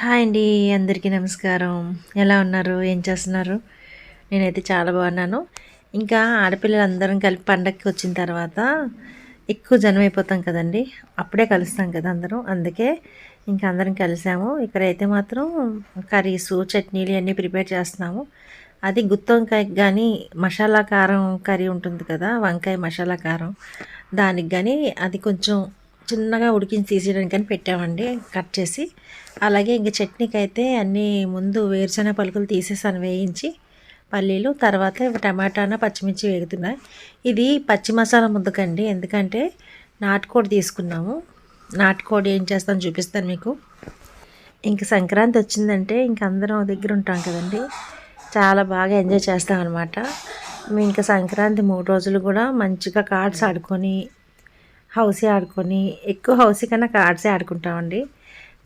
Hi అండి. అందరికీ నమస్కారం. ఎలా ఉన్నారు? ఏం చేస్తున్నారు? నేనైతే చాలా బాగున్నాను. ఇంకా ఆడపిల్లలందరం కలిపి పండగకి వచ్చిన తర్వాత ఎక్కువ జనం అయిపోతాం కదండీ! అప్పుడే కలుస్తాం కదా అందరం. అందుకే ఇంకా అందరం కలిసాము. ఇక్కడైతే మాత్రం కర్రీసు, చట్నీలు ఇయన్నీ ప్రిపేర్ చేస్తున్నాము. అది గుత్తి వంకాయకి గానీ, మసాలా కారం కర్రీ ఉంటుంది కదా! వంకాయ మసాలా కారం. దానికి గానీ అది కొంచెం చిన్నగా ఉడికించి తీసేయడానికి కానీ పెట్టామండి కట్ చేసి. అలాగే ఇంక చట్నీకైతే అన్నీ ముందు వేరుశనగ పలుకులు తీసేసాను వేయించి, పల్లీలు, తర్వాత టమాటాన, పచ్చిమిర్చి వేగుతున్నాయి. ఇది పచ్చి మసాలా ముద్దకండి. ఎందుకంటే నాటుకోడి తీసుకున్నాము. నాటుకోడి ఏం చేస్తాను చూపిస్తాను మీకు. ఇంక సంక్రాంతి వచ్చిందంటే ఇంక అందరం ఒక దగ్గర ఉంటాం కదండీ! చాలా బాగా ఎంజాయ్ చేస్తామన్నమాట. మేము ఇంకా సంక్రాంతి 3 రోజులు కూడా మంచిగా కార్డ్స్ ఆడుకొని, హౌసీ ఆడుకొని, ఎక్కువ హౌసీ కన్నా కార్డ్సే ఆడుకుంటామండి.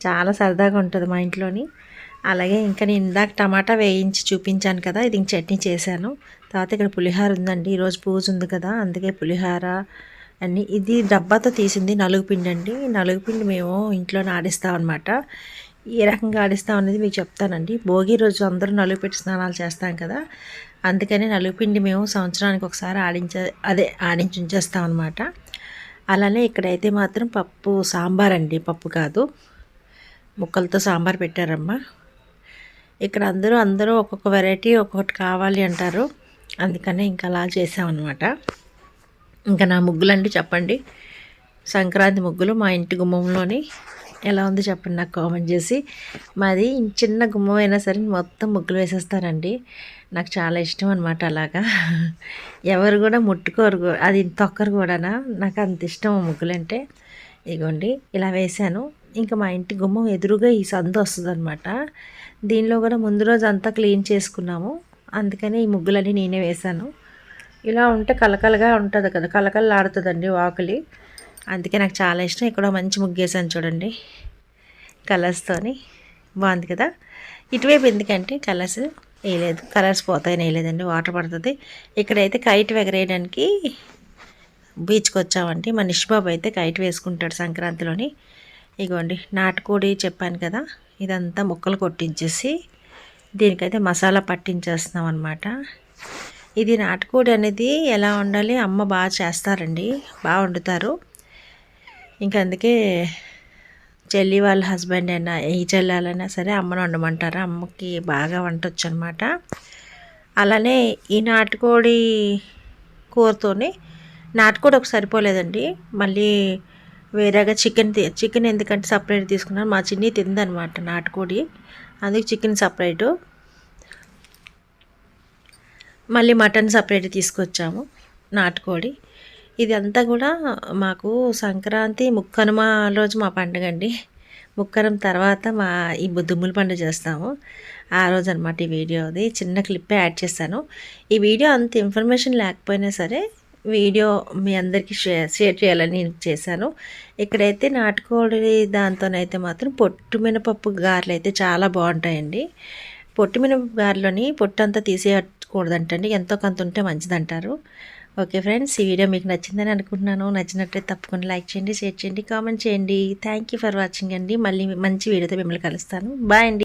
చాలా సరదాగా ఉంటుంది మా ఇంట్లోని. అలాగే ఇంకా నేను ఇందాక టమాటా వేయించి చూపించాను కదా, ఇది ఇంక చట్నీ చేశాను. తర్వాత ఇక్కడ పులిహోర ఉందండి. ఈరోజు పూజ ఉంది కదా, అందుకే పులిహోర అన్నీ. ఇది డబ్బాతో తీసింది నలుగుపిండి అండి. నలుగుపిండి మేము ఇంట్లోనే ఆడిస్తాం అనమాట. ఏ రకంగా ఆడిస్తాం అనేది మీకు చెప్తానండి. భోగి రోజు అందరూ నలుగు పెట్టి స్నానాలు చేస్తాం కదా, అందుకని నలుగుపిండి మేము సంవత్సరానికి ఒకసారి ఆడించి ఉంచేస్తాం అనమాట. అలానే ఇక్కడైతే మాత్రం పప్పు సాంబార్ అండి, పప్పు కాదు, ముక్కలతో సాంబార్ పెట్టారమ్మా. ఇక్కడ అందరూ ఒక్కొక్క వెరైటీ ఒక్కొక్కటి కావాలి అంటారు. అందుకనే ఇంకా అలా చేసామన్నమాట. ఇంకా నా ముగ్గులండి చెప్పండి. సంక్రాంతి ముగ్గులు మా ఇంటి గుమ్మంలోని ఎలా ఉంది చెప్పండి నాకు కామెంట్ చేసి. మాది చిన్న గుమ్మం అయినా సరే మొత్తం ముగ్గులు వేసేస్తారండి. నాకు చాలా ఇష్టం అనమాట అలాగా. ఎవరు కూడా ముట్టుకోరు, అది తొక్కరు కూడానా. నాకు అంత ఇష్టం ముగ్గులంటే. ఇగోండి ఇలా వేశాను. ఇంకా మా ఇంటి గుమ్మం ఎదురుగా ఈ సందు వస్తుంది అనమాట. దీనిలో కూడా ముందు రోజు అంతా క్లీన్ చేసుకున్నాము. అందుకని ఈ ముగ్గులన్నీ నేనే వేశాను. ఇలా ఉంటే కలకలగా ఉంటుంది కదా, కలకలలాడుతుందండి వాకిలి. అందుకే నాకు చాలా ఇష్టం. ఇక్కడ మంచి ముగ్గు వేసాను చూడండి, కలర్స్తోని. బాగుంది కదా. ఇటువైపు ఎందుకంటే కలర్స్ వేయలేదు, కలర్స్ పోతాయని వేయలేదండి, వాటర్ పడుతుంది. ఇక్కడైతే కైట్ ఎగరేయడానికి బీచ్కి వచ్చామండి. మా నిష్బాబు అయితే కైట్ వేసుకుంటాడు సంక్రాంతిలోని. ఇగోండి నాటుకోడి చెప్పాను కదా, ఇదంతా ముక్కలు కొట్టించేసి దీనికైతే మసాలా పట్టించేస్తున్నాం అనమాట. ఇది నాటుకోడి అనేది ఎలా వండాలి, అమ్మ బాగా చేస్తారండి, బాగా వండుతారు. ఇంకా అందుకే చెల్లి వాళ్ళ హస్బెండ్ అయినా ఈ చెల్లెలైనా సరే అమ్మను వండమంటారు. అమ్మకి బాగా వంటొచ్చు అనమాట. అలానే ఈ నాటుకోడి కూరతోని, నాటుకోడి ఒక సరిపోలేదండి, మళ్ళీ వేరేగా చికెన్ ఎందుకంటే సపరేట్ తీసుకున్నాను. మా చిన్ని తిందనమాట నాటుకోడి, అందుకే చికెన్ సపరేటు, మళ్ళీ మటన్ సపరేట్ తీసుకొచ్చాము. నాటుకోడి ఇదంతా కూడా మాకు సంక్రాంతి ముక్కనుమ రోజు మా పండుగ అండి. ముక్కనుమ తర్వాత ఈ దుమ్ముల పండుగ చేస్తాము ఆ రోజు అనమాట. ఈ వీడియోది చిన్న క్లిప్పే యాడ్ చేశాను. ఈ వీడియో అంత ఇన్ఫర్మేషన్ లేకపోయినా సరే వీడియో మీ అందరికీ షేర్ చేయాలని నేను చేశాను. ఇక్కడైతే నాటుకోడి దాంతోనైతే మాత్రం పొట్టు మినపప్పు గారెలు అయితే చాలా బాగుంటాయండి. పొట్టు మినపప్పు గారెలోని పొట్టు అంతా తీసేయకూడదంటండి, ఎంతో కొంత ఉంటే మంచిదంటారు. ఓకే ఫ్రెండ్స్, ఈ వీడియో మీకు నచ్చిందని అనుకుంటున్నాను. నచ్చినట్లయితే తప్పకుండా లైక్ చేయండి, షేర్ చేయండి, కామెంట్ చేయండి. థ్యాంక్ యూ ఫర్ వాచింగ్ అండి. మళ్ళీ మంచి వీడియోతో మిమ్మల్ని కలుస్తాను. బాయ్ అండి.